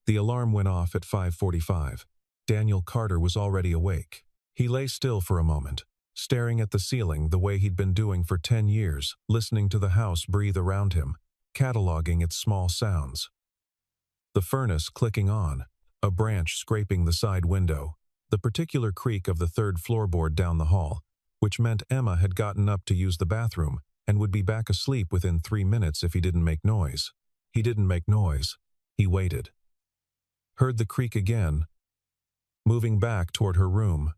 The alarm went off at 5:45. Daniel Carter was already awake. He lay still for a moment, staring at the ceiling the way he'd been doing for 10 years, listening to the house breathe around him, cataloging its small sounds. The furnace clicking on, a branch scraping the side window, the particular creak of the third floorboard down the hall, which meant Emma had gotten up to use the bathroom and would be back asleep within 3 minutes if he didn't make noise. He didn't make noise. He waited. Heard the creak again, moving back toward her room.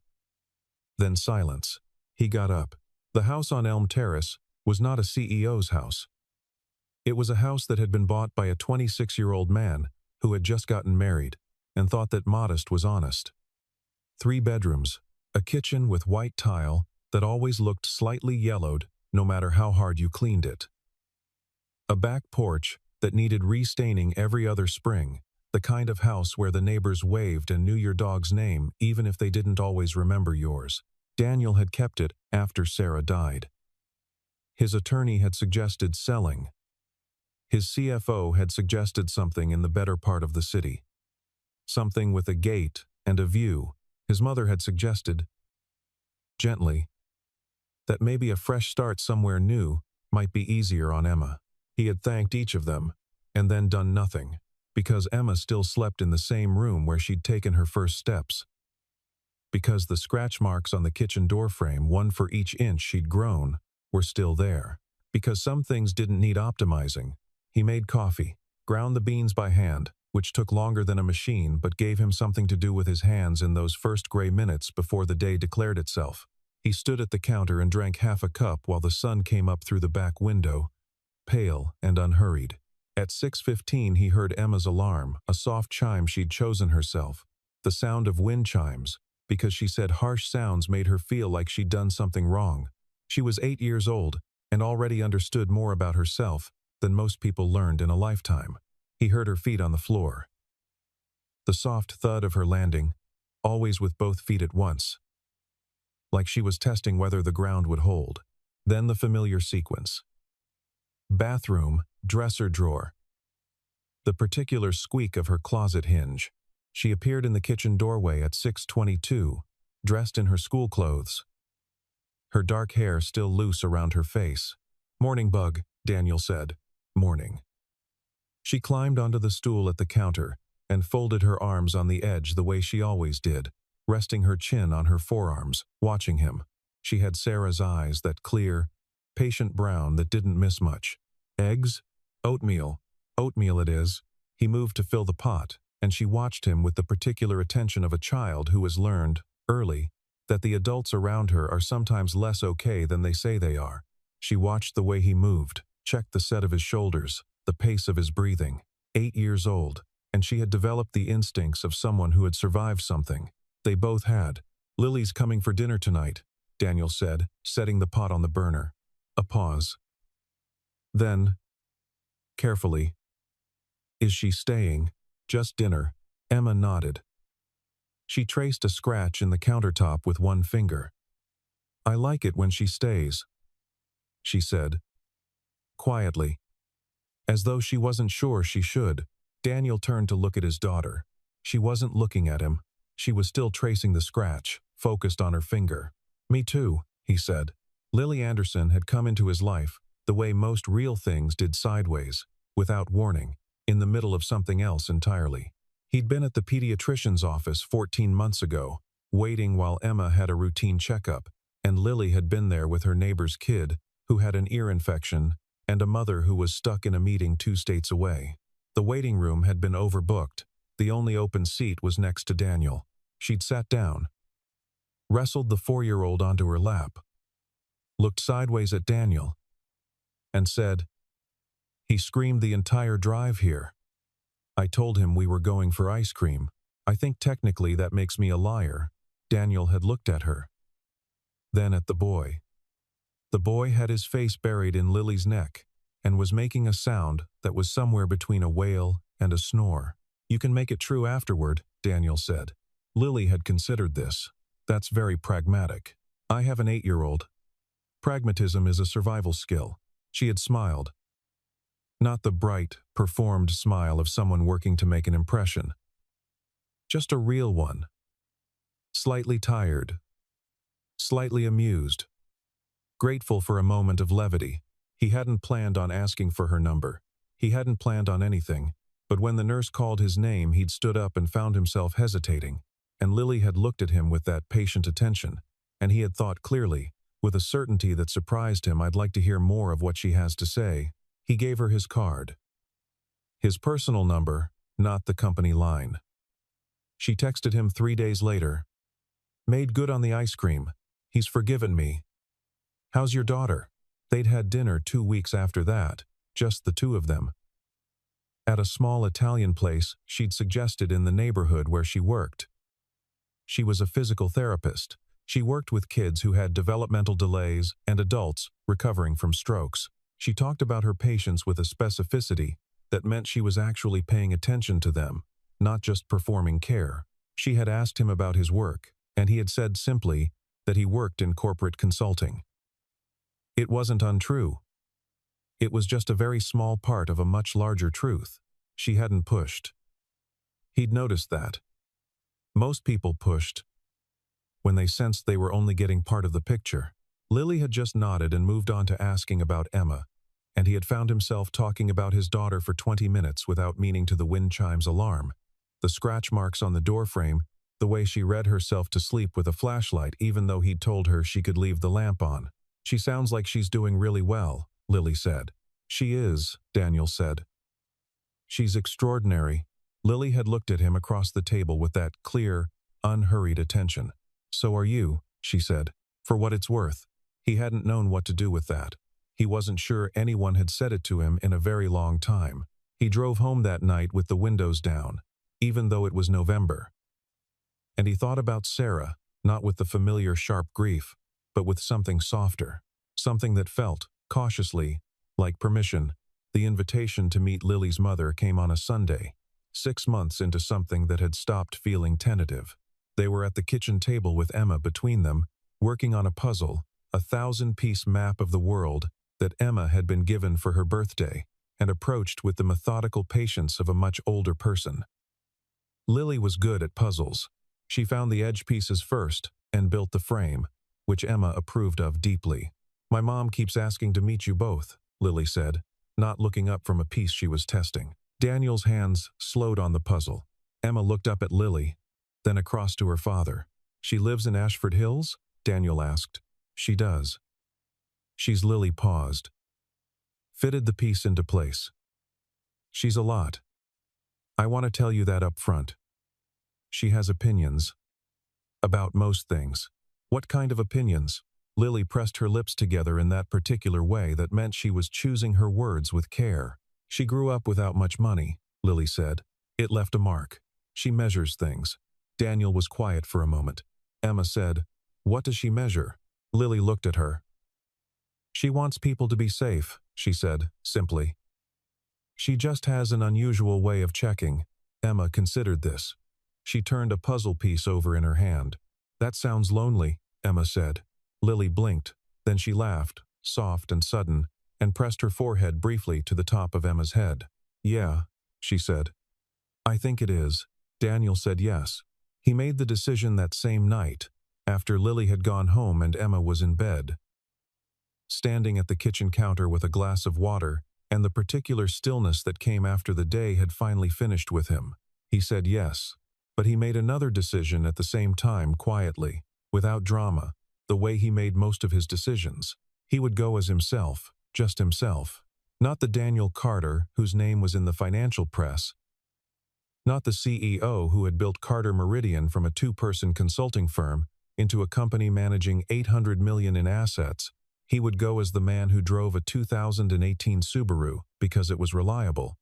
Then silence. He got up. The house on Elm Terrace was not a CEO's house. It was a house that had been bought by a 26-year-old man who had just gotten married and thought that modest was honest. 3 bedrooms, a kitchen with white tile that always looked slightly yellowed no matter how hard you cleaned it. A back porch that needed restaining every other spring, the kind of house where the neighbors waved and knew your dog's name even if they didn't always remember yours. Daniel had kept it after Sarah died. His attorney had suggested selling. His CFO had suggested something in the better part of the city. Something with a gate and a view. His mother had suggested, gently, that maybe a fresh start somewhere new might be easier on Emma. He had thanked each of them, and then done nothing, because Emma still slept in the same room where she'd taken her first steps. Because the scratch marks on the kitchen doorframe, one for each inch she'd grown, were still there. Because some things didn't need optimizing. He made coffee, ground the beans by hand, which took longer than a machine but gave him something to do with his hands in those first gray minutes before the day declared itself. He stood at the counter and drank half a cup while the sun came up through the back window, pale and unhurried. At 6:15 he heard Emma's alarm, a soft chime she'd chosen herself, the sound of wind chimes, because she said harsh sounds made her feel like she'd done something wrong. She was 8 years old and already understood more about herself than most people learned in a lifetime. He heard her feet on the floor. The soft thud of her landing, always with both feet at once, like she was testing whether the ground would hold. Then the familiar sequence. Bathroom, dresser drawer. The particular squeak of her closet hinge. She appeared in the kitchen doorway at 6:22, dressed in her school clothes. Her dark hair still loose around her face. "Morning, Bug," Daniel said. "Morning." She climbed onto the stool at the counter and folded her arms on the edge the way she always did, resting her chin on her forearms, watching him. She had Sarah's eyes, that clear, patient brown that didn't miss much. "Eggs? Oatmeal. Oatmeal it is." He moved to fill the pot, and she watched him with the particular attention of a child who has learned, early, that the adults around her are sometimes less okay than they say they are. She watched the way he moved, checked the set of his shoulders, the pace of his breathing. 8 years old, and she had developed the instincts of someone who had survived something. They both had. "Lily's coming for dinner tonight," Daniel said, setting the pot on the burner. A pause. Then, carefully, "Is she staying?" "Just dinner." Emma nodded. She traced a scratch in the countertop with one finger. "I like it when she stays," she said, quietly, as though she wasn't sure she should. Daniel turned to look at his daughter. She wasn't looking at him. She was still tracing the scratch, focused on her finger. "Me too," he said. Lily Anderson had come into his life the way most real things did, sideways, without warning, in the middle of something else entirely. He'd been at the pediatrician's office 14 months ago, waiting while Emma had a routine checkup, and Lily had been there with her neighbor's kid, who had an ear infection, and a mother who was stuck in a meeting 2 states away. The waiting room had been overbooked. The only open seat was next to Daniel. She'd sat down, wrestled the 4-year-old onto her lap, looked sideways at Daniel, and said, "He screamed the entire drive here. I told him we were going for ice cream. I think technically that makes me a liar." Daniel had looked at her, then at the boy. The boy had his face buried in Lily's neck and was making a sound that was somewhere between a wail and a snore. "You can make it true afterward," Daniel said. Lily had considered this. "That's very pragmatic. I have an 8-year-old. Pragmatism is a survival skill." She had smiled. Not the bright, performed smile of someone working to make an impression. Just a real one. Slightly tired. Slightly amused. Grateful for a moment of levity. He hadn't planned on asking for her number. He hadn't planned on anything. But when the nurse called his name, he'd stood up and found himself hesitating. And Lily had looked at him with that patient attention. And he had thought clearly, with a certainty that surprised him, I'd like to hear more of what she has to say. He gave her his card. His personal number, not the company line. She texted him 3 days later. Made good on the ice cream. He's forgiven me. How's your daughter? They'd had dinner 2 weeks after that, just the two of them. At a small Italian place she'd suggested in the neighborhood where she worked. She was a physical therapist. She worked with kids who had developmental delays and adults recovering from strokes. She talked about her patients with a specificity that meant she was actually paying attention to them, not just performing care. She had asked him about his work, and he had said simply that he worked in corporate consulting. It wasn't untrue. It was just a very small part of a much larger truth. She hadn't pushed. He'd noticed that. Most people pushed when they sensed they were only getting part of the picture. Lily had just nodded and moved on to asking about Emma, and he had found himself talking about his daughter for 20 minutes without meaning to the wind chime's alarm. The scratch marks on the doorframe, the way she read herself to sleep with a flashlight even though he'd told her she could leave the lamp on. She sounds like she's doing really well, Lily said. She is, Daniel said. She's extraordinary. Lily had looked at him across the table with that clear, unhurried attention. So are you, she said. For what it's worth. He hadn't known what to do with that. He wasn't sure anyone had said it to him in a very long time. He drove home that night with the windows down, even though it was November. And he thought about Sarah, not with the familiar sharp grief, but with something softer, something that felt, cautiously, like permission. The invitation to meet Lily's mother came on a Sunday, 6 months into something that had stopped feeling tentative. They were at the kitchen table with Emma between them, working on a puzzle, a 1,000-piece map of the world that Emma had been given for her birthday, and approached with the methodical patience of a much older person. Lily was good at puzzles. She found the edge pieces first and built the frame, which Emma approved of deeply. My mom keeps asking to meet you both, Lily said, not looking up from a piece she was testing. Daniel's hands slowed on the puzzle. Emma looked up at Lily, then across to her father. She lives in Ashford Hills? Daniel asked. She does. Lily paused. Fitted the piece into place. She's a lot. I want to tell you that up front. She has opinions. About most things. What kind of opinions? Lily pressed her lips together in that particular way that meant she was choosing her words with care. She grew up without much money, Lily said. It left a mark. She measures things. Daniel was quiet for a moment. Emma said, What does she measure? Lily looked at her. She wants people to be safe, she said, simply. She just has an unusual way of checking. Emma considered this. She turned a puzzle piece over in her hand. That sounds lonely, Emma said. Lily blinked, then she laughed, soft and sudden, and pressed her forehead briefly to the top of Emma's head. Yeah, she said. I think it is. Daniel said yes. He made the decision that same night, after Lily had gone home and Emma was in bed. Standing at the kitchen counter with a glass of water and the particular stillness that came after the day had finally finished with him, he said yes. But he made another decision at the same time quietly, without drama, the way he made most of his decisions. He would go as himself, just himself. Not the Daniel Carter whose name was in the financial press. Not the CEO who had built Carter Meridian from a 2-person consulting firm into a company managing $800 million in assets. He would go as the man who drove a 2018 Subaru because it was reliable,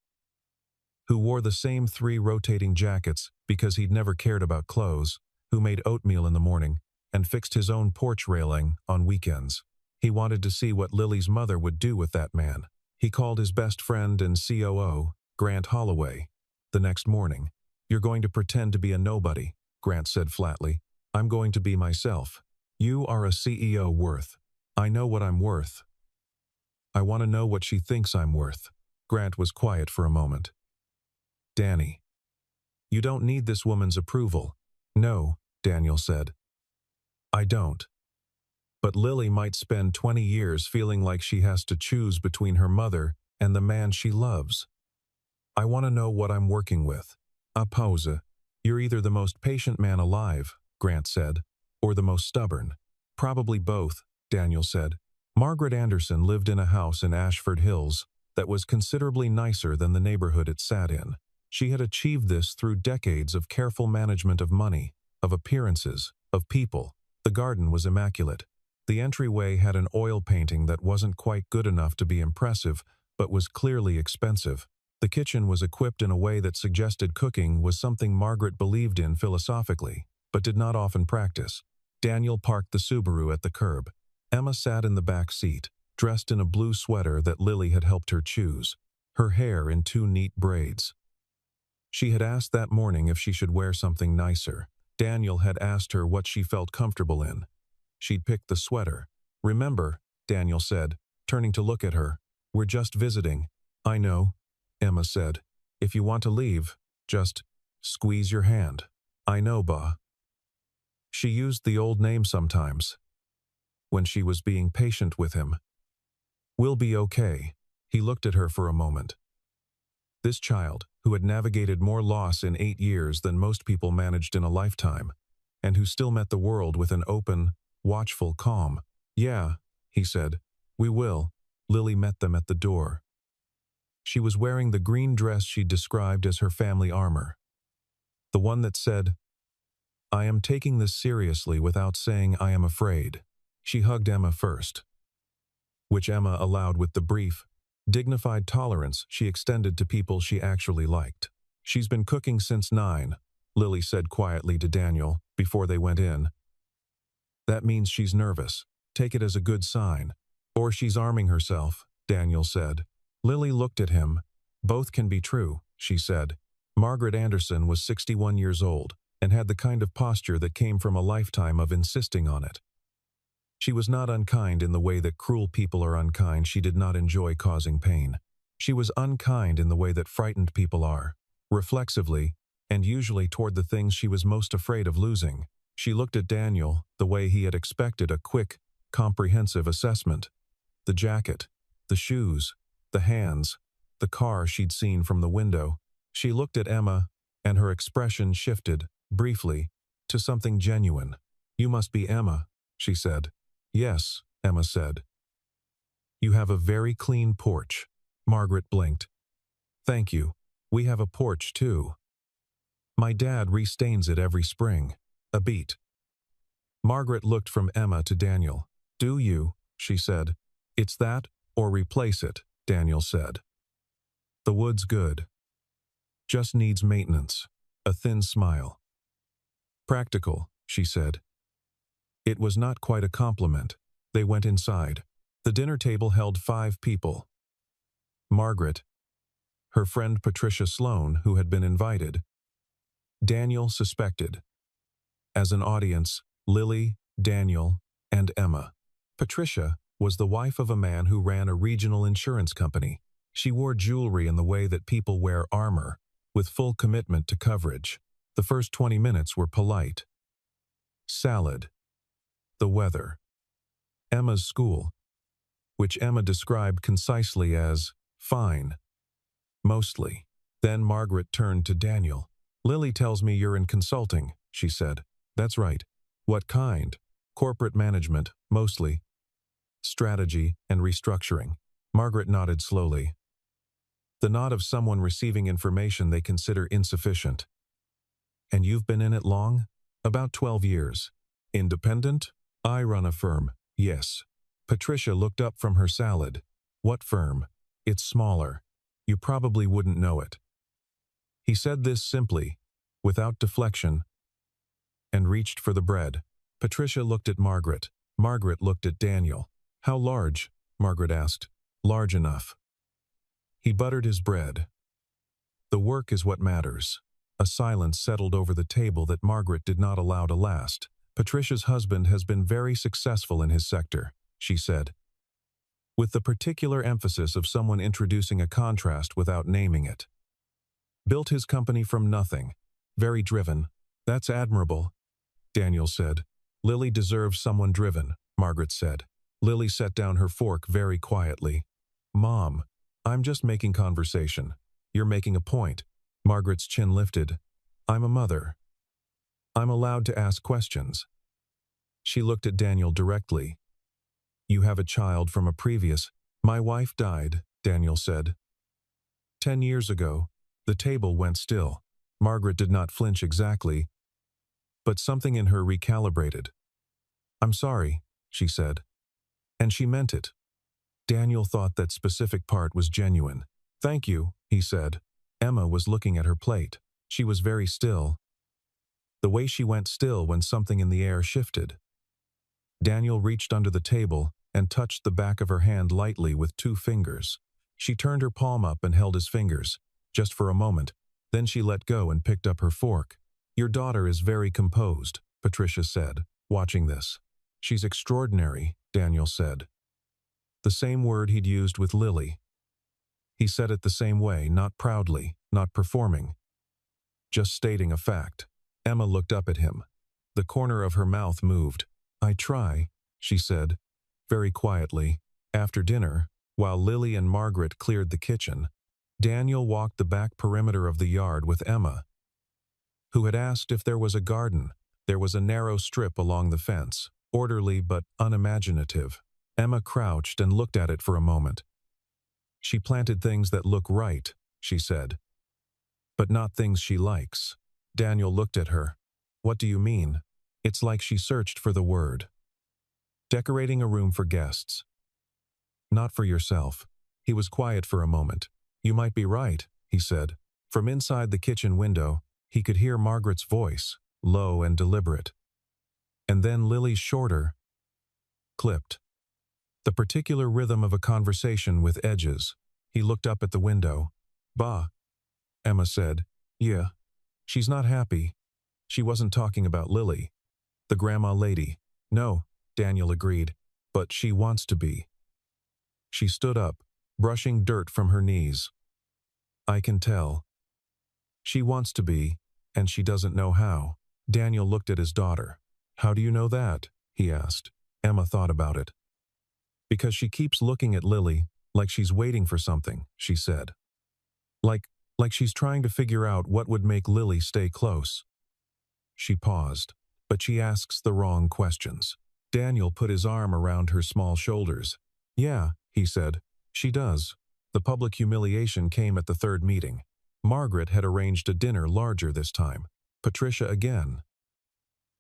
who wore the same 3 rotating jackets because he'd never cared about clothes, who made oatmeal in the morning and fixed his own porch railing on weekends. He wanted to see what Lily's mother would do with that man. He called his best friend and COO, Grant Holloway, the next morning. You're going to pretend to be a nobody, Grant said flatly. I'm going to be myself. You are a CEO worth. I know what I'm worth. I want to know what she thinks I'm worth. Grant was quiet for a moment. Danny. You don't need this woman's approval. No, Daniel said. I don't. But Lily might spend 20 years feeling like she has to choose between her mother and the man she loves. I want to know what I'm working with. A pause. You're either the most patient man alive, Grant said, or the most stubborn. Probably both, Daniel said. Margaret Anderson lived in a house in Ashford Hills that was considerably nicer than the neighborhood it sat in. She had achieved this through decades of careful management of money, of appearances, of people. The garden was immaculate. The entryway had an oil painting that wasn't quite good enough to be impressive, but was clearly expensive. The kitchen was equipped in a way that suggested cooking was something Margaret believed in philosophically, but did not often practice. Daniel parked the Subaru at the curb. Emma sat in the back seat, dressed in a blue sweater that Lily had helped her choose, her hair in 2 neat braids. She had asked that morning if she should wear something nicer. Daniel had asked her what she felt comfortable in. She'd picked the sweater. Remember, Daniel said, turning to look at her. We're just visiting. I know, Emma said. If you want to leave, just squeeze your hand. I know, Ba. She used the old name sometimes, when she was being patient with him. We'll be okay. He looked at her for a moment. This child, who had navigated more loss in 8 years than most people managed in a lifetime, and who still met the world with an open, watchful calm. Yeah, he said. We will. Lily met them at the door. She was wearing the green dress she'd described as her family armor. The one that said, I am taking this seriously without saying I am afraid. She hugged Emma first, which Emma allowed with the brief, dignified tolerance she extended to people she actually liked. She's been cooking since 9, Lily said quietly to Daniel before they went in. That means she's nervous. Take it as a good sign. Or she's arming herself, Daniel said. Lily looked at him. Both can be true, she said. Margaret Anderson was 61 years old and had the kind of posture that came from a lifetime of insisting on it. She was not unkind in the way that cruel people are unkind. She did not enjoy causing pain. She was unkind in the way that frightened people are, reflexively, and usually toward the things she was most afraid of losing. She looked at Daniel the way he had expected a quick, comprehensive assessment. The jacket, the shoes, the hands, the car she'd seen from the window. She looked at Emma, and her expression shifted, briefly, to something genuine. You must be Emma, she said. Yes, Emma said. You have a very clean porch. Margaret blinked. Thank you. We have a porch, too. My dad restains it every spring. A beat. Margaret looked from Emma to Daniel. Do you? She said. It's that, or replace it, Daniel said. The wood's good. Just needs maintenance. A thin smile. Practical, she said. It was not quite a compliment. They went inside. The dinner table held 5 people. Margaret, her friend Patricia Sloane, who had been invited. Daniel suspected. As an audience, Lily, Daniel, and Emma. Patricia was the wife of a man who ran a regional insurance company. She wore jewelry in the way that people wear armor, with full commitment to coverage. The first 20 minutes were polite. Salad. The weather. Emma's school, which Emma described concisely as fine. Mostly. Then Margaret turned to Daniel. Lily tells me you're in consulting, she said. That's right. What kind? Corporate management, mostly. Strategy and restructuring. Margaret nodded slowly. The nod of someone receiving information they consider insufficient. And you've been in it long? About 12 years. Independent? I run a firm, yes. Patricia looked up from her salad. What firm? It's smaller. You probably wouldn't know it. He said this simply, without deflection, and reached for the bread. Patricia looked at Margaret. Margaret looked at Daniel. How large? Margaret asked. Large enough. He buttered his bread. The work is what matters. A silence settled over the table that Margaret did not allow to last. Patricia's husband has been very successful in his sector, she said. with the particular emphasis of someone introducing a contrast without naming it. Built his company from nothing. Very driven. That's admirable, Daniel said. Lily deserves someone driven, Margaret said. Lily set down her fork very quietly. Mom, I'm just making conversation. You're making a point. Margaret's chin lifted. I'm a mother. I'm allowed to ask questions. She looked at Daniel directly. You have a child from a previous. My wife died, Daniel said. 10 years ago. The table went still. Margaret did not flinch exactly, but something in her recalibrated. I'm sorry, she said. And she meant it. Daniel thought that specific part was genuine. Thank you, he said. Emma was looking at her plate. She was very still. The way she went still when something in the air shifted. Daniel reached under the table and touched the back of her hand lightly with 2 fingers. She turned her palm up and held his fingers, just for a moment. Then she let go and picked up her fork. Your daughter is very composed, Patricia said, watching this. She's extraordinary, Daniel said. The same word he'd used with Lily. He said it the same way, not proudly, not performing. Just stating a fact. Emma looked up at him. The corner of her mouth moved. I try, she said, very quietly. After dinner, while Lily and Margaret cleared the kitchen, Daniel walked the back perimeter of the yard with Emma, who had asked if there was a garden. There was a narrow strip along the fence, orderly but unimaginative. Emma crouched and looked at it for a moment. She planted things that look right, she said, but not things she likes. Daniel looked at her. What do you mean? It's like she searched for the word. Decorating a room for guests. Not for yourself. He was quiet for a moment. You might be right, he said. From inside the kitchen window, he could hear Margaret's voice, low and deliberate. And then Lily's shorter, clipped. The particular rhythm of a conversation with edges. He looked up at the window. Bah, Emma said. Yeah. She's not happy. She wasn't talking about Lily. The grandma lady. No, Daniel agreed, but she wants to be. She stood up, brushing dirt from her knees. I can tell. She wants to be, and she doesn't know how. Daniel looked at his daughter. How do you know that? He asked. Emma thought about it. Because she keeps looking at Lily, like she's waiting for something, she said. Like she's trying to figure out what would make Lily stay close. She paused, but she asks the wrong questions. Daniel put his arm around her small shoulders. Yeah, he said. She does. The public humiliation came at the 3rd meeting. Margaret had arranged a dinner larger this time. Patricia again.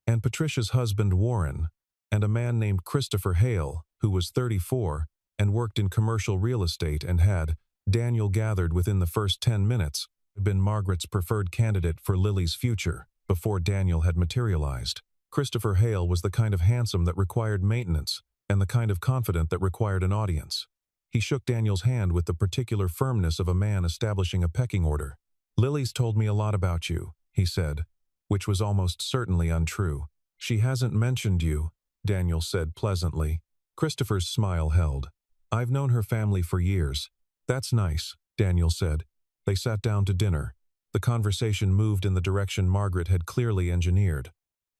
And Patricia's husband Warren, and a man named Christopher Hale, who was 34 and worked in commercial real estate and had, Daniel gathered within the first 10 minutes, been Margaret's preferred candidate for Lily's future, before Daniel had materialized. Christopher Hale was the kind of handsome that required maintenance, and the kind of confident that required an audience. He shook Daniel's hand with the particular firmness of a man establishing a pecking order. Lily's told me a lot about you, he said, which was almost certainly untrue. She hasn't mentioned you, Daniel said pleasantly. Christopher's smile held. I've known her family for years. That's nice, Daniel said. They sat down to dinner. The conversation moved in the direction Margaret had clearly engineered.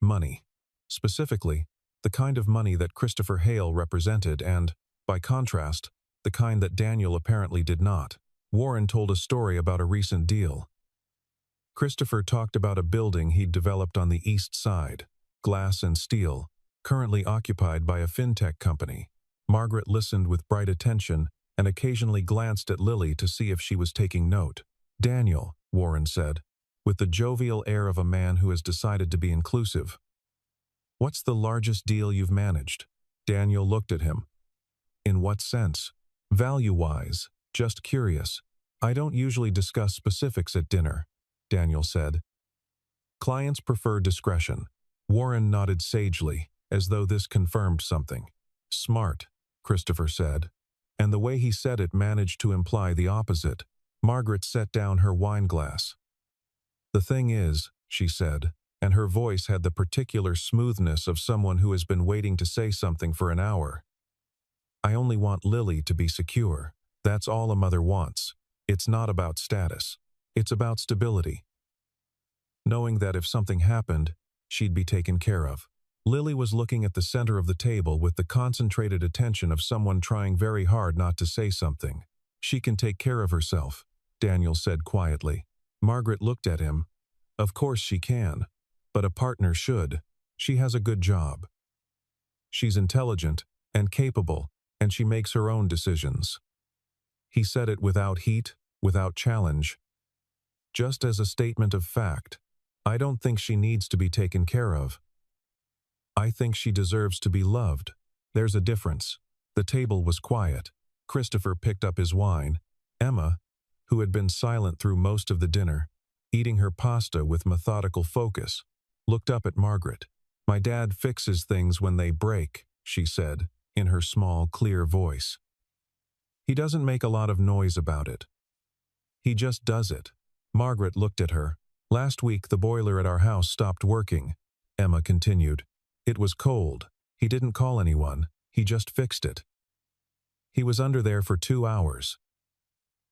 Money. Specifically, the kind of money that Christopher Hale represented and, by contrast, the kind that Daniel apparently did not. Warren told a story about a recent deal. Christopher talked about a building he'd developed on the east side, glass and steel, currently occupied by a fintech company. Margaret listened with bright attention and occasionally glanced at Lily to see if she was taking note. Daniel, Warren said, with the jovial air of a man who has decided to be inclusive. What's the largest deal you've managed? Daniel looked at him. In what sense? Value-wise, just curious. I don't usually discuss specifics at dinner, Daniel said. Clients prefer discretion. Warren nodded sagely, as though this confirmed something. Smart, Christopher said. And the way he said it managed to imply the opposite. Margaret set down her wine glass. The thing is, she said, and her voice had the particular smoothness of someone who has been waiting to say something for an hour. I only want Lily to be secure. That's all a mother wants. It's not about status. It's about stability. Knowing that if something happened, she'd be taken care of. Lily was looking at the center of the table with the concentrated attention of someone trying very hard not to say something. She can take care of herself, Daniel said quietly. Margaret looked at him. Of course she can. But a partner should. She has a good job. She's intelligent and capable, and she makes her own decisions. He said it without heat, without challenge. Just as a statement of fact. I don't think she needs to be taken care of. I think she deserves to be loved. There's a difference. The table was quiet. Christopher picked up his wine. Emma, who had been silent through most of the dinner, eating her pasta with methodical focus, looked up at Margaret. My dad fixes things when they break, she said, in her small, clear voice. He doesn't make a lot of noise about it. He just does it. Margaret looked at her. Last week the boiler at our house stopped working, Emma continued. It was cold. He didn't call anyone. He just fixed it. He was under there for 2 hours.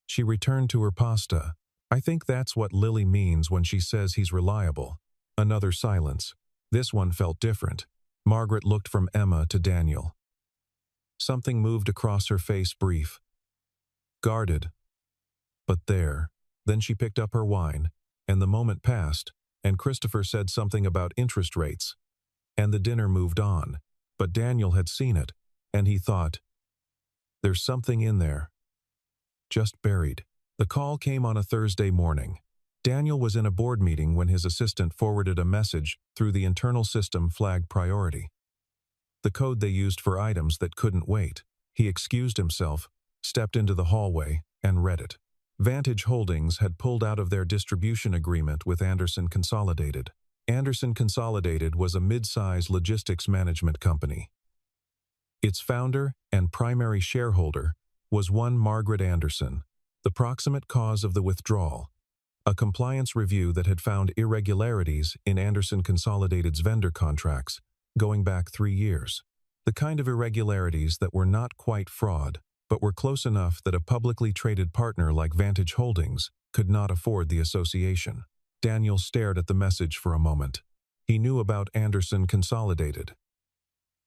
She returned to her pasta. I think that's what Lily means when she says he's reliable. Another silence. This one felt different. Margaret looked from Emma to Daniel. Something moved across her face, brief. Guarded. But there. Then she picked up her wine, and the moment passed, and Christopher said something about interest rates. And the dinner moved on. But Daniel had seen it, and he thought, there's something in there. Just buried. The call came on a Thursday morning. Daniel was in a board meeting when his assistant forwarded a message through the internal system flagged priority. The code they used for items that couldn't wait. He excused himself, stepped into the hallway, and read it. Vantage Holdings had pulled out of their distribution agreement with Anderson Consolidated. Anderson Consolidated was a mid-size logistics management company. Its founder and primary shareholder was one Margaret Anderson. The proximate cause of the withdrawal, a compliance review that had found irregularities in Anderson Consolidated's vendor contracts going back 3 years. The kind of irregularities that were not quite fraud, but were close enough that a publicly traded partner like Vantage Holdings could not afford the association. Daniel stared at the message for a moment. He knew about Anderson Consolidated.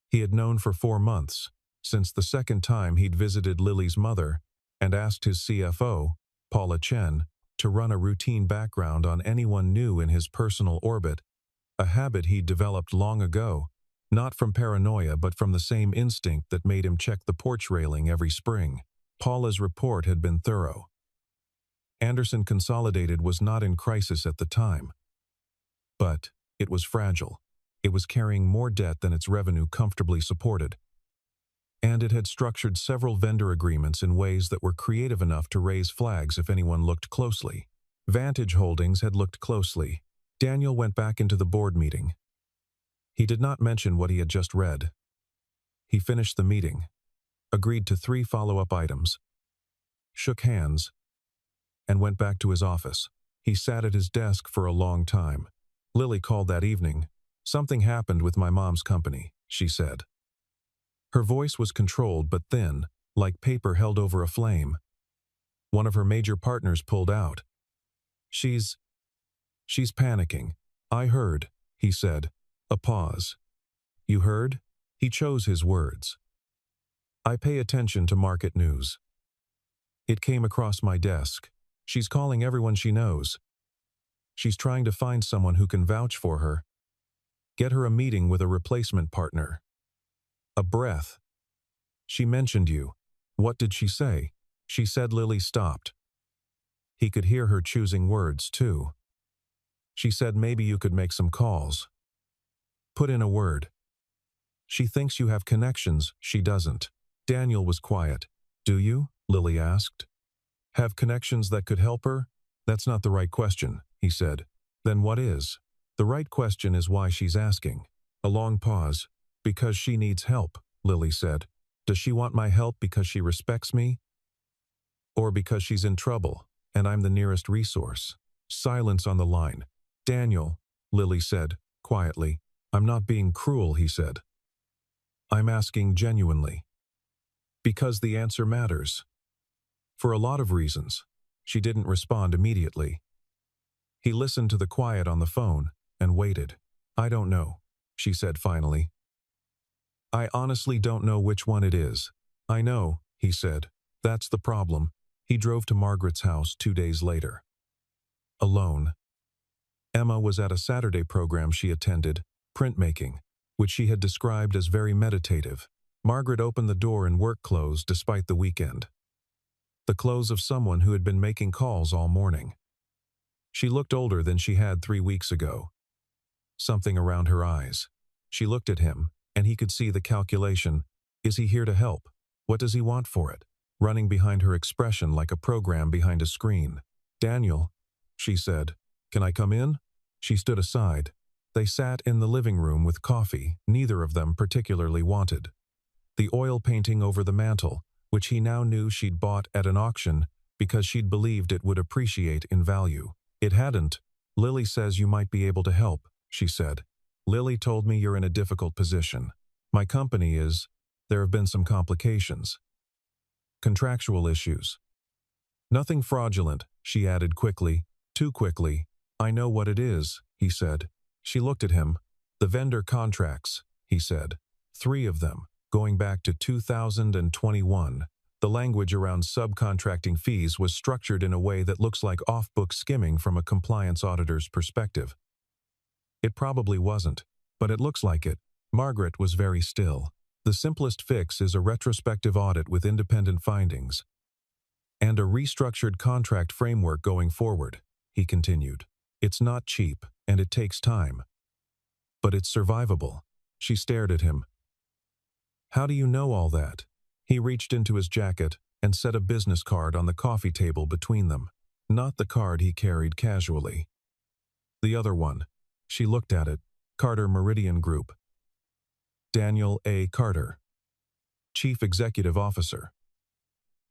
He had known for 4 months, since the second time he'd visited Lily's mother and asked his CFO, Paula Chen, to run a routine background on anyone new in his personal orbit, a habit he'd developed long ago, not from paranoia but from the same instinct that made him check the porch railing every spring. Paula's report had been thorough. Anderson Consolidated was not in crisis at the time. But it was fragile. It was carrying more debt than its revenue comfortably supported. And it had structured several vendor agreements in ways that were creative enough to raise flags if anyone looked closely. Vantage Holdings had looked closely. Daniel went back into the board meeting. He did not mention what he had just read. He finished the meeting, agreed to 3 follow-up items, shook hands, and went back to his office. He sat at his desk for a long time. Lily called that evening. Something happened with my mom's company, she said. Her voice was controlled but thin, like paper held over a flame. One of her major partners pulled out. She's panicking. I heard, he said. A pause. You heard? He chose his words. I pay attention to market news. It came across my desk. She's calling everyone she knows. She's trying to find someone who can vouch for her. Get her a meeting with a replacement partner. A breath. She mentioned you. What did she say? She said. Lily stopped. He could hear her choosing words, too. She said maybe you could make some calls. Put in a word. She thinks you have connections, she doesn't. Daniel was quiet. Do you? Lily asked. Have connections that could help her? That's not the right question, he said. Then what is? The right question is why she's asking. A long pause. Because she needs help, Lily said. Does she want my help because she respects me? Or because she's in trouble, and I'm the nearest resource? Silence on the line. Daniel, Lily said, quietly. I'm not being cruel, he said. I'm asking genuinely. Because the answer matters. For a lot of reasons. She didn't respond immediately. He listened to the quiet on the phone and waited. I don't know, she said finally. I honestly don't know which one it is. I know, he said. That's the problem. He drove to Margaret's house 2 days later. Alone. Emma was at a Saturday program she attended, printmaking, which she had described as very meditative. Margaret opened the door in work clothes despite the weekend. The clothes of someone who had been making calls all morning. She looked older than she had 3 weeks ago. Something around her eyes. She looked at him, and he could see the calculation. Is he here to help? What does he want for it? Running behind her expression like a program behind a screen. Daniel, she said, can I come in? She stood aside. They sat in the living room with coffee neither of them particularly wanted. The oil painting over the mantel, which he now knew she'd bought at an auction because she'd believed it would appreciate in value. It hadn't. Lily says you might be able to help, she said. Lily told me you're in a difficult position. My company is. There have been some complications. Contractual issues. Nothing fraudulent, she added quickly. Too quickly. I know what it is, he said. She looked at him. The vendor contracts, he said. 3 of them, going back to 2021. The language around subcontracting fees was structured in a way that looks like off-book skimming from a compliance auditor's perspective. It probably wasn't, but it looks like it. Margaret was very still. The simplest fix is a retrospective audit with independent findings. And a restructured contract framework going forward, he continued. It's not cheap, and it takes time. But it's survivable. She stared at him. How do you know all that? He reached into his jacket and set a business card on the coffee table between them. Not the card he carried casually. The other one. She looked at it. Carter Meridian Group. Daniel A. Carter. Chief Executive Officer.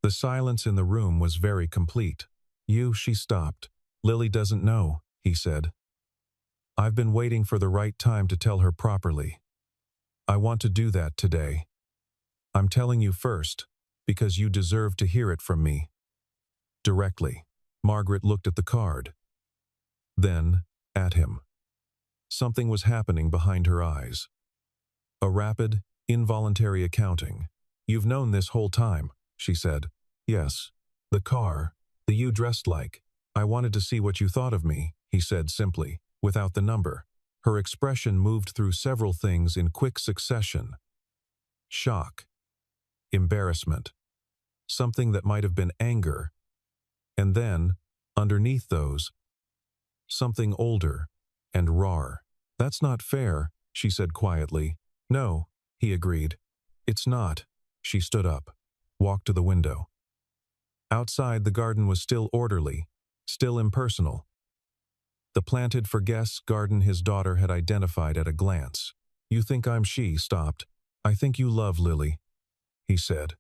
The silence in the room was very complete. She stopped. Lily doesn't know, he said. I've been waiting for the right time to tell her properly. I want to do that today. I'm telling you first, because you deserve to hear it from me. Directly. Margaret looked at the card. Then, at him. Something was happening behind her eyes. A rapid, involuntary accounting. You've known this whole time, she said. Yes. The car, the you dressed like. I wanted to see what you thought of me, he said simply, without the number. Her expression moved through several things in quick succession. Shock. Embarrassment. Something that might have been anger. And then, underneath those, something older and raw. That's not fair, she said quietly. No, he agreed. It's not. She stood up, walked to the window. Outside, the garden was still orderly, still impersonal. The planted for guests garden his daughter had identified at a glance. You think I'm she stopped. I think you love Lily, he said.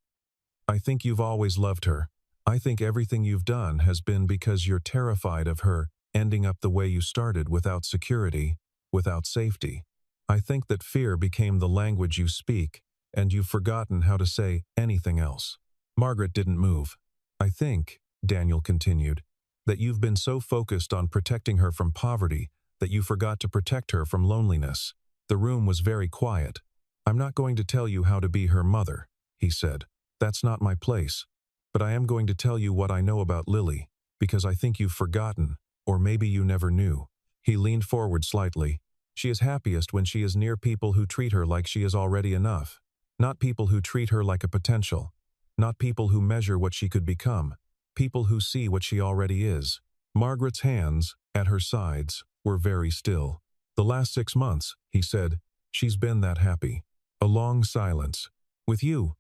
I think you've always loved her. I think everything you've done has been because you're terrified of her ending up the way you started, without security, without safety. I think that fear became the language you speak, and you've forgotten how to say anything else. Margaret didn't move. I think, Daniel continued, that you've been so focused on protecting her from poverty that you forgot to protect her from loneliness. The room was very quiet. I'm not going to tell you how to be her mother, he said. That's not my place. But I am going to tell you what I know about Lily, because I think you've forgotten, or maybe you never knew. He leaned forward slightly. She is happiest when she is near people who treat her like she is already enough. Not people who treat her like a potential. Not people who measure what she could become. People who see what she already is. Margaret's hands, at her sides, were very still. The last 6 months, he said, she's been that happy. A long silence. With you,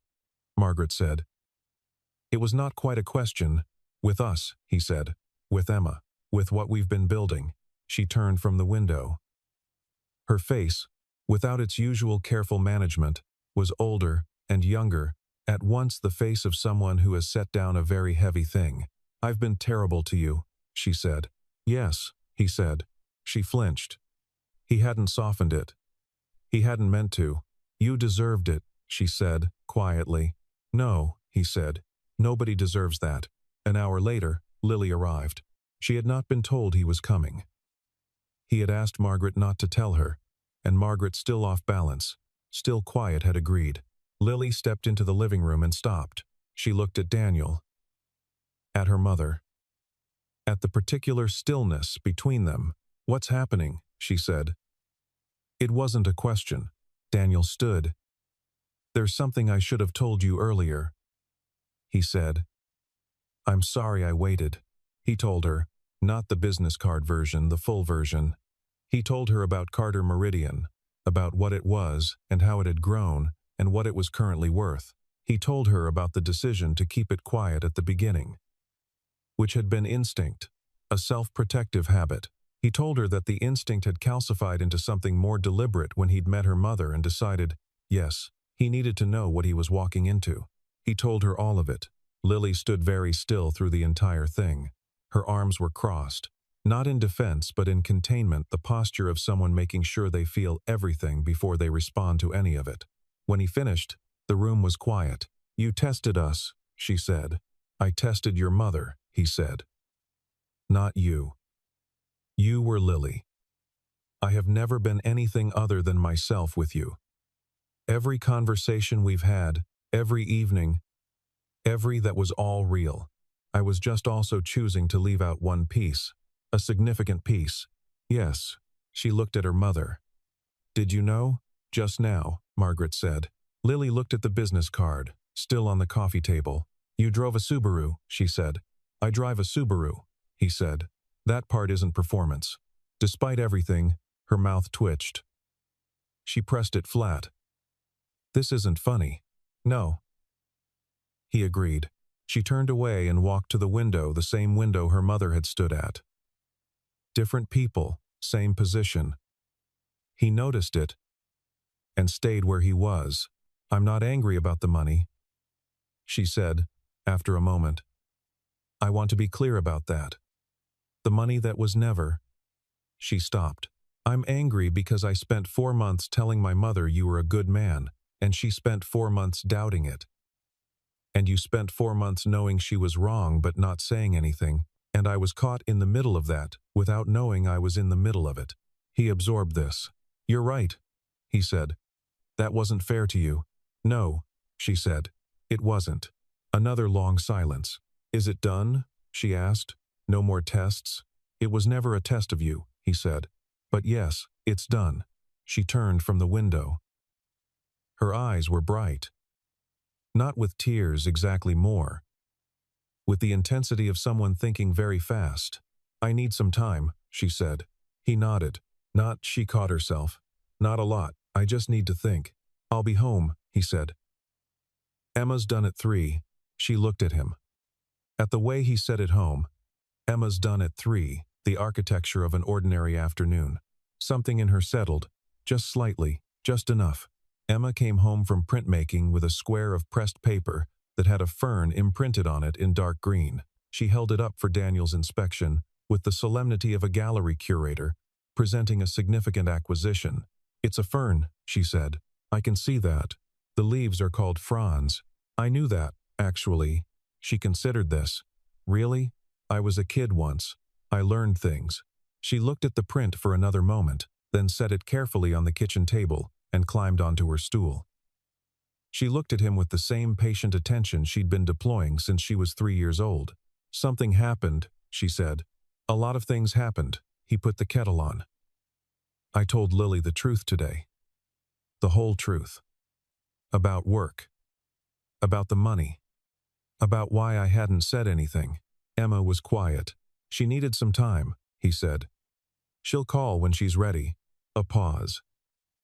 Margaret said. It was not quite a question. With us, he said. With Emma. With what we've been building. She turned from the window. Her face, without its usual careful management, was older and younger, at once the face of someone who has set down a very heavy thing. I've been terrible to you, she said. Yes, he said. She flinched. He hadn't softened it. He hadn't meant to. You deserved it, she said, quietly. No, he said. Nobody deserves that. An hour later, Lily arrived. She had not been told he was coming. He had asked Margaret not to tell her, and Margaret, still off balance, still quiet, had agreed. Lily stepped into the living room and stopped. She looked at Daniel, at her mother, at the particular stillness between them. "What's happening?" she said. It wasn't a question. Daniel stood. "There's something I should have told you earlier," he said. "I'm sorry I waited," he told her. Not the business card version, the full version. He told her about Carter Meridian, about what it was and how it had grown and what it was currently worth. He told her about the decision to keep it quiet at the beginning, which had been instinct, a self-protective habit. He told her that the instinct had calcified into something more deliberate when he'd met her mother and decided, yes, he needed to know what he was walking into. He told her all of it. Lily stood very still through the entire thing. Her arms were crossed, not in defense but in containment, the posture of someone making sure they feel everything before they respond to any of it. When he finished, the room was quiet. "You tested us," she said. "I tested your mother," he said. "Not you. You were Lily. I have never been anything other than myself with you. Every conversation we've had, every evening, that was all real. I was just also choosing to leave out one piece, a significant piece." "Yes." She looked at her mother. "Did you know?" "Just now," Margaret said. Lily looked at the business card, still on the coffee table. "You drove a Subaru," she said. "I drive a Subaru," he said. "That part isn't performance." Despite everything, her mouth twitched. She pressed it flat. "This isn't funny." "No," he agreed. She turned away and walked to the window, the same window her mother had stood at. Different people, same position. He noticed it and stayed where he was. "I'm not angry about the money," she said, after a moment. "I want to be clear about that. The money that was never—" She stopped. "I'm angry because I spent 4 months telling my mother you were a good man, and she spent 4 months doubting it. And you spent 4 months knowing she was wrong but not saying anything, and I was caught in the middle of that, without knowing I was in the middle of it." He absorbed this. "You're right," he said. "That wasn't fair to you." "No," she said. "It wasn't." Another long silence. "Is it done?" she asked. "No more tests?" "It was never a test of you," he said. "But yes, it's done." She turned from the window. Her eyes were bright. Not with tears exactly, more with the intensity of someone thinking very fast. "I need some time," she said. He nodded. "Not," she caught herself. "Not a lot. I just need to think." "I'll be home," he said. "Emma's done at 3. She looked at him. At the way he said it, home. Emma's done at 3, the architecture of an ordinary afternoon. Something in her settled, just slightly, just enough. Emma came home from printmaking with a square of pressed paper that had a fern imprinted on it in dark green. She held it up for Daniel's inspection with the solemnity of a gallery curator presenting a significant acquisition. "It's a fern," she said. "I can see that. The leaves are called fronds." "I knew that, actually." She considered this. "Really? I was a kid once. I learned things." She looked at the print for another moment, then set it carefully on the kitchen table and climbed onto her stool. She looked at him with the same patient attention she'd been deploying since she was 3 years old. "Something happened," she said. "A lot of things happened." He put the kettle on. "I told Lily the truth today. The whole truth. About work. About the money. About why I hadn't said anything." Emma was quiet. "She needed some time," he said. "She'll call when she's ready." A pause.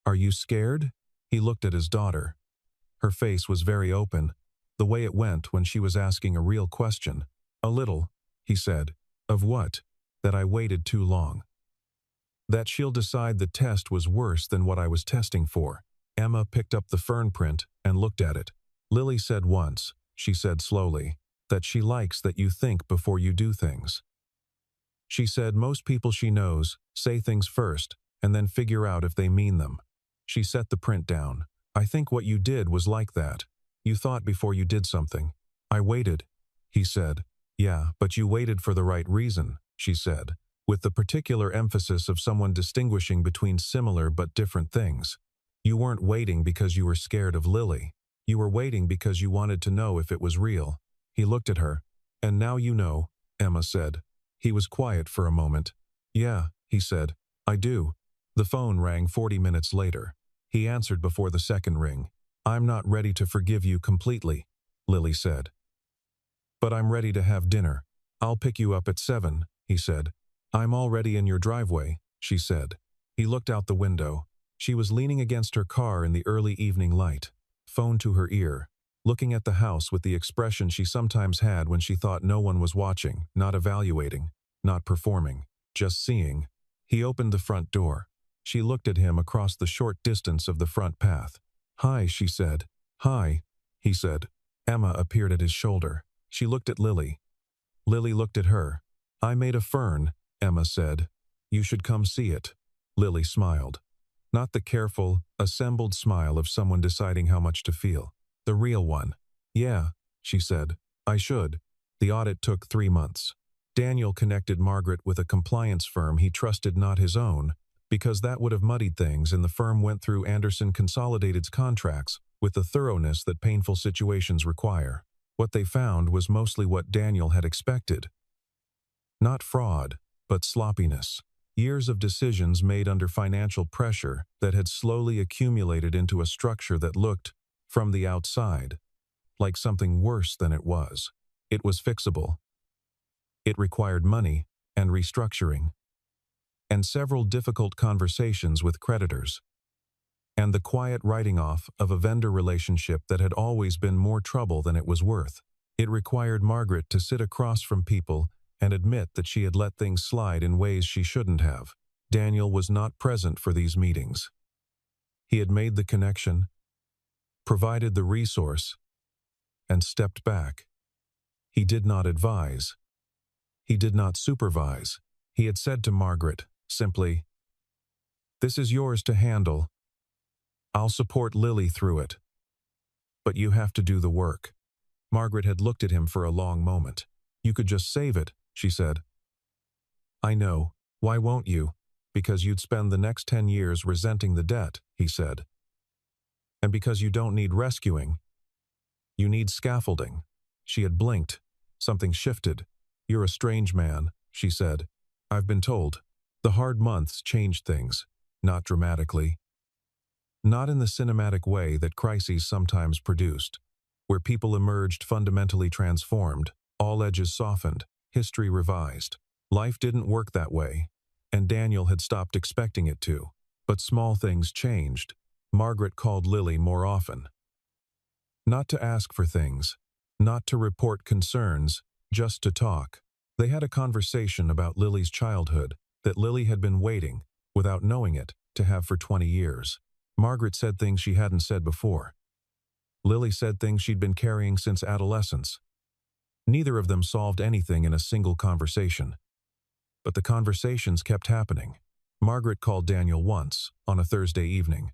"Are you scared?" He looked at his daughter. Her face was very open, the way it went when she was asking a real question. "A little," he said. "Of what?" "That I waited too long. That she'll decide the test was worse than what I was testing for." Emma picked up the fern print and looked at it. "Lily said once," she said slowly, "that she likes that you think before you do things. She said most people she knows say things first and then figure out if they mean them." She set the print down. "I think what you did was like that." You thought before you did something. I waited, he said. Yeah, but you waited for the right reason, she said, with the particular emphasis of someone distinguishing between similar but different things. You weren't waiting because you were scared of Lily. You were waiting because you wanted to know if it was real. He looked at her. And now you know, Emma said. He was quiet for a moment. Yeah, he said. I do. The phone rang 40 minutes later. He answered before the second ring. I'm not ready to forgive you completely, Lily said. But I'm ready to have dinner. I'll pick you up at 7, he said. I'm already in your driveway, she said. He looked out the window. She was leaning against her car in the early evening light, phone to her ear, looking at the house with the expression she sometimes had when she thought no one was watching, not evaluating, not performing, just seeing. He opened the front door. She looked at him across the short distance of the front path. Hi, she said. Hi, he said. Emma appeared at his shoulder. She looked at Lily. Lily looked at her. I made a fern, Emma said. You should come see it. Lily smiled. Not the careful, assembled smile of someone deciding how much to feel. The real one. Yeah, she said. I should. The audit took 3 months. Daniel connected Margaret with a compliance firm he trusted, not his own, because that would have muddied things, and the firm went through Anderson Consolidated's contracts with the thoroughness that painful situations require. What they found was mostly what Daniel had expected. Not fraud, but sloppiness. Years of decisions made under financial pressure that had slowly accumulated into a structure that looked, from the outside, like something worse than it was. It was fixable. It required money and restructuring, and several difficult conversations with creditors, and the quiet writing off of a vendor relationship that had always been more trouble than it was worth. It required Margaret to sit across from people and admit that she had let things slide in ways she shouldn't have. Daniel was not present for these meetings. He had made the connection, provided the resource, and stepped back. He did not advise. He did not supervise. He had said to Margaret, simply, "This is yours to handle. I'll support Lily through it. But you have to do the work." Margaret had looked at him for a long moment. "You could just save it," she said. "I know. Why won't you?" "Because you'd spend the next 10 years resenting the debt," he said. "And because you don't need rescuing. You need scaffolding." She had blinked. Something shifted. "You're a strange man," she said. "I've been told." The hard months changed things. Not dramatically. Not in the cinematic way that crises sometimes produced, where people emerged fundamentally transformed, all edges softened, history revised. Life didn't work that way, and Daniel had stopped expecting it to. But small things changed. Margaret called Lily more often. Not to ask for things, not to report concerns, just to talk. They had a conversation about Lily's childhood that Lily had been waiting, without knowing it, to have for 20 years. Margaret said things she hadn't said before. Lily said things she'd been carrying since adolescence. Neither of them solved anything in a single conversation. But the conversations kept happening. Margaret called Daniel once, on a Thursday evening,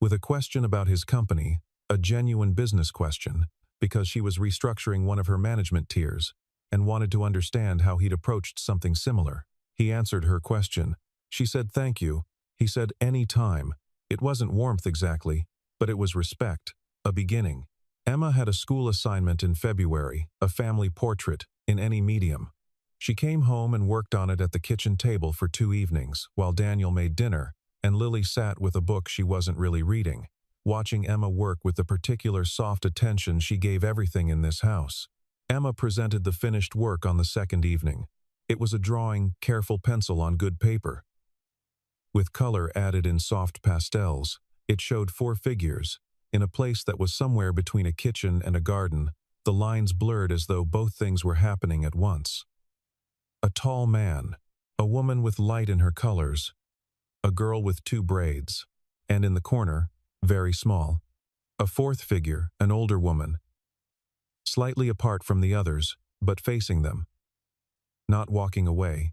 with a question about his company, a genuine business question, because she was restructuring one of her management tiers and wanted to understand how he'd approached something similar. He answered her question. She said thank you. He said any time. It wasn't warmth exactly, but it was respect, a beginning. Emma had a school assignment in February, a family portrait, in any medium. She came home and worked on it at the kitchen table for 2 evenings, while Daniel made dinner, and Lily sat with a book she wasn't really reading, watching Emma work with the particular soft attention she gave everything in this house. Emma presented the finished work on the second evening. It was a drawing, careful pencil on good paper. With color added in soft pastels, it showed 4 figures, in a place that was somewhere between a kitchen and a garden, the lines blurred as though both things were happening at once. A tall man, a woman with light in her colors, a girl with 2 braids, and in the corner, very small, a 4th figure, an older woman, slightly apart from the others, but facing them. Not walking away.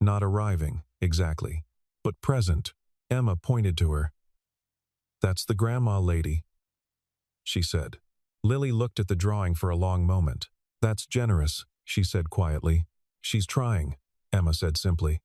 Not arriving, exactly, but present. Emma pointed to her. "That's the grandma lady." she said. Lily looked at the drawing for a long moment. That's generous, she said quietly. She's trying, Emma said simply.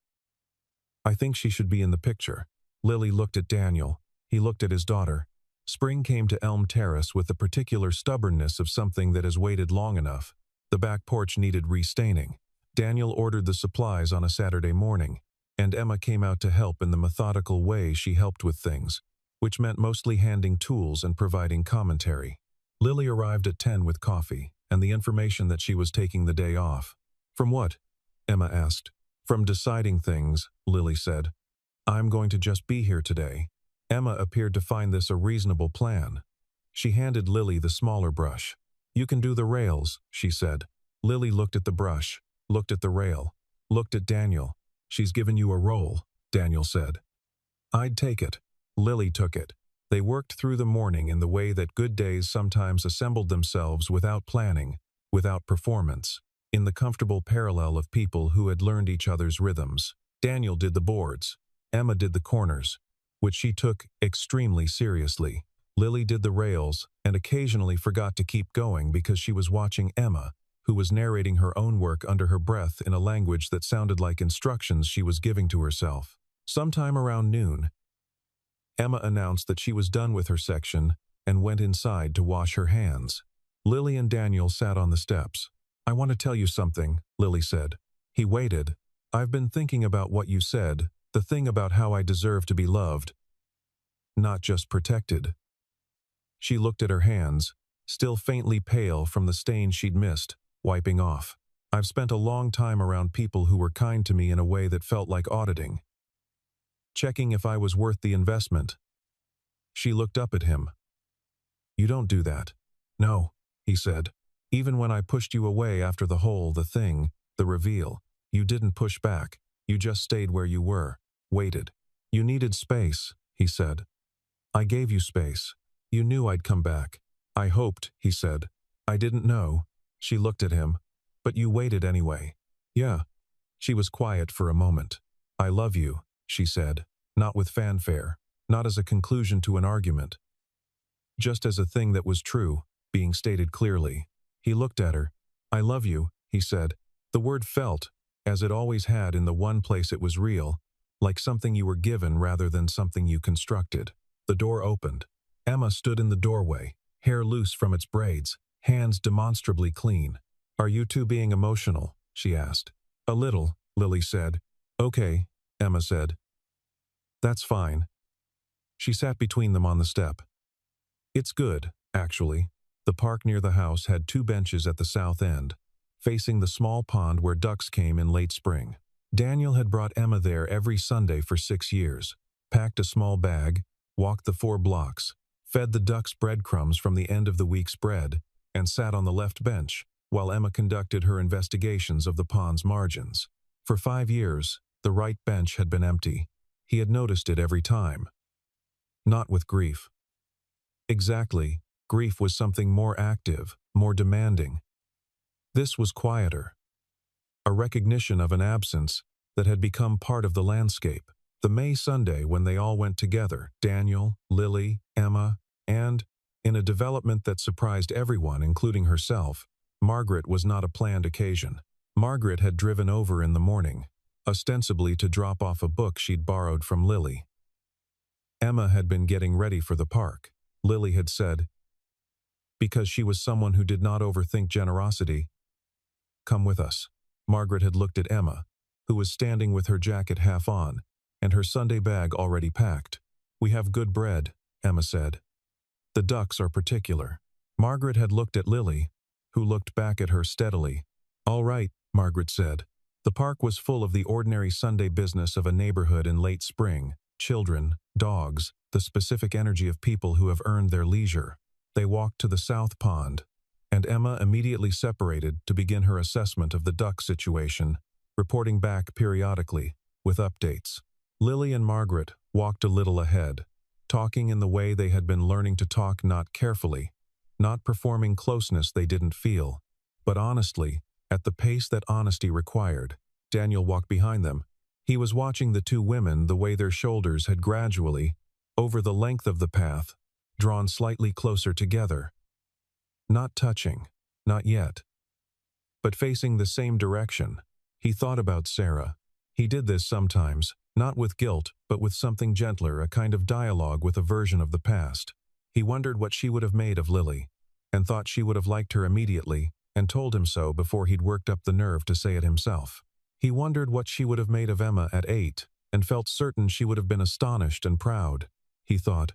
I think she should be in the picture. Lily looked at Daniel. He looked at his daughter. Spring came to Elm Terrace with the particular stubbornness of something that has waited long enough. The back porch needed restaining. Daniel ordered the supplies on a Saturday morning, and Emma came out to help in the methodical way she helped with things, which meant mostly handing tools and providing commentary. Lily arrived at 10 with coffee and the information that she was taking the day off. From what? Emma asked. From deciding things, Lily said. I'm going to just be here today. Emma appeared to find this a reasonable plan. She handed Lily the smaller brush. You can do the rails, she said. Lily looked at the brush, looked at the rail, looked at Daniel. She's given you a role, Daniel said. I'd take it. Lily took it. They worked through the morning in the way that good days sometimes assembled themselves without planning, without performance, in the comfortable parallel of people who had learned each other's rhythms. Daniel did the boards. Emma did the corners, which she took extremely seriously. Lily did the rails and occasionally forgot to keep going because she was watching Emma, who was narrating her own work under her breath in a language that sounded like instructions she was giving to herself. Sometime around noon, Emma announced that she was done with her section and went inside to wash her hands. Lily and Daniel sat on the steps. I want to tell you something, Lily said. He waited. I've been thinking about what you said, the thing about how I deserve to be loved, not just protected. She looked at her hands, still faintly pale from the stain she'd missed, wiping off. I've spent a long time around people who were kind to me in a way that felt like auditing, checking if I was worth the investment. She looked up at him. You don't do that. No, he said. Even when I pushed you away after the thing, the reveal, you didn't push back. You just stayed where you were, waited. You needed space, he said. I gave you space. You knew I'd come back. I hoped, he said. I didn't know. She looked at him. But you waited anyway. Yeah. She was quiet for a moment. I love you, she said, not with fanfare, not as a conclusion to an argument. Just as a thing that was true, being stated clearly. He looked at her. I love you, he said. The word felt, as it always had in the one place it was real, like something you were given rather than something you constructed. The door opened. Emma stood in the doorway, hair loose from its braids, hands demonstrably clean. Are you two being emotional? She asked. A little, Lily said. Okay, Emma said. That's fine. She sat between them on the step. It's good, actually. The park near the house had 2 benches at the south end, facing the small pond where ducks came in late spring. Daniel had brought Emma there every Sunday for 6 years, packed a small bag, walked the 4 blocks, fed the ducks breadcrumbs from the end of the week's bread, and sat on the left bench, while Emma conducted her investigations of the pond's margins. For 5 years, the right bench had been empty. He had noticed it every time. Not with grief. Exactly, grief was something more active, more demanding. This was quieter. A recognition of an absence that had become part of the landscape. The May Sunday when they all went together, Daniel, Lily, Emma, and, in a development that surprised everyone, including herself, Margaret was not a planned occasion. Margaret had driven over in the morning, ostensibly to drop off a book she'd borrowed from Lily. Emma had been getting ready for the park. Lily had said, because she was someone who did not overthink generosity, come with us. Margaret had looked at Emma, who was standing with her jacket half on, and her Sunday bag already packed. We have good bread, Emma said. The ducks are particular. Margaret had looked at Lily, who looked back at her steadily. All right, Margaret said. The park was full of the ordinary Sunday business of a neighborhood in late spring. Children, dogs, the specific energy of people who have earned their leisure. They walked to the south pond, and Emma immediately separated to begin her assessment of the duck situation, reporting back periodically, with updates. Lily and Margaret walked a little ahead, talking in the way they had been learning to talk, not carefully, not performing closeness they didn't feel, but honestly, at the pace that honesty required. Daniel walked behind them. He was watching the 2 women the way their shoulders had gradually, over the length of the path, drawn slightly closer together. Not touching. Not yet. But facing the same direction. He thought about Sarah. He did this sometimes, not with guilt, but with something gentler, a kind of dialogue with a version of the past. He wondered what she would have made of Lily, and thought she would have liked her immediately, and told him so before he'd worked up the nerve to say it himself. He wondered what she would have made of Emma at 8, and felt certain she would have been astonished and proud. He thought,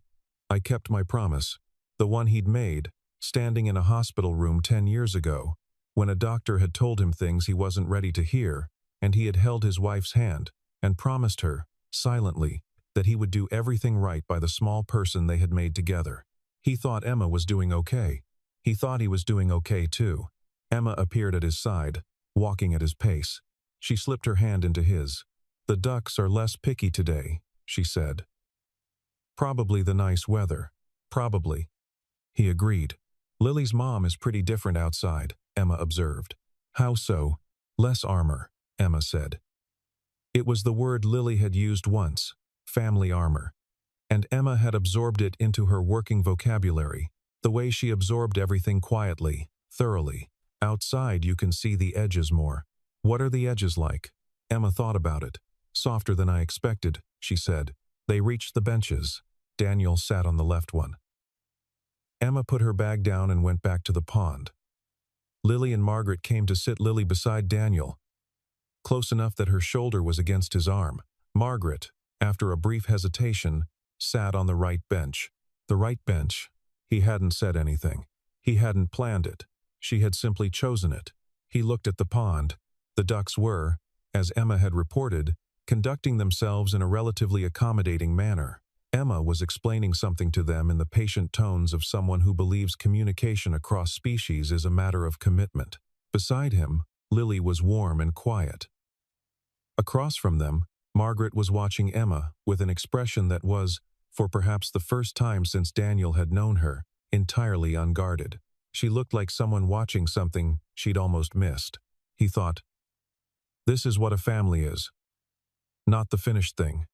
I kept my promise, the one he'd made, standing in a hospital room 10 years ago, when a doctor had told him things he wasn't ready to hear, and he had held his wife's hand, and promised her, silently, that he would do everything right by the small person they had made together. He thought Emma was doing okay. He thought he was doing okay too. Emma appeared at his side, walking at his pace. She slipped her hand into his. The ducks are less picky today, she said. Probably the nice weather. Probably. He agreed. Lily's mom is pretty different outside, Emma observed. How so? Less armor, Emma said. It was the word Lily had used once, family armor. And Emma had absorbed it into her working vocabulary, the way she absorbed everything quietly, thoroughly. Outside you can see the edges more. What are the edges like? Emma thought about it. Softer than I expected, she said. They reached the benches. Daniel sat on the left one. Emma put her bag down and went back to the pond. Lily and Margaret came to sit Lily beside Daniel, close enough that her shoulder was against his arm. Margaret, after a brief hesitation, sat on the right bench. The right bench. He hadn't said anything. He hadn't planned it. She had simply chosen it. He looked at the pond. The ducks were, as Emma had reported, conducting themselves in a relatively accommodating manner. Emma was explaining something to them in the patient tones of someone who believes communication across species is a matter of commitment. Beside him, Lily was warm and quiet. Across from them, Margaret was watching Emma with an expression that was, for perhaps the first time since Daniel had known her, entirely unguarded. She looked like someone watching something she'd almost missed. He thought, this is what a family is. Not the finished thing.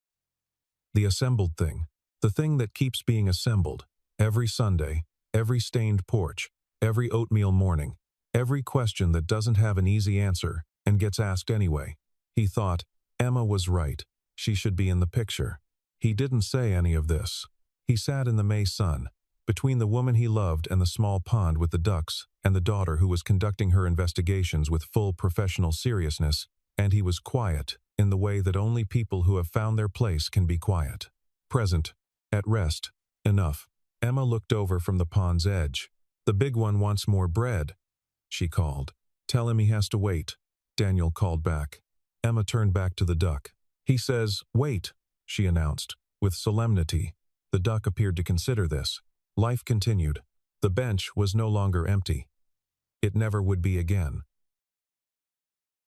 The assembled thing. The thing that keeps being assembled. Every Sunday, every stained porch, every oatmeal morning, every question that doesn't have an easy answer and gets asked anyway. He thought, Emma was right. She should be in the picture. He didn't say any of this. He sat in the May sun, between the woman he loved and the small pond with the ducks and the daughter who was conducting her investigations with full professional seriousness, and he was quiet in the way that only people who have found their place can be quiet. Present. At rest. Enough. Emma looked over from the pond's edge. The big one wants more bread, she called. Tell him he has to wait, Daniel called back. Emma turned back to the duck. He says, wait, she announced, with solemnity. The duck appeared to consider this. Life continued. The bench was no longer empty. It never would be again.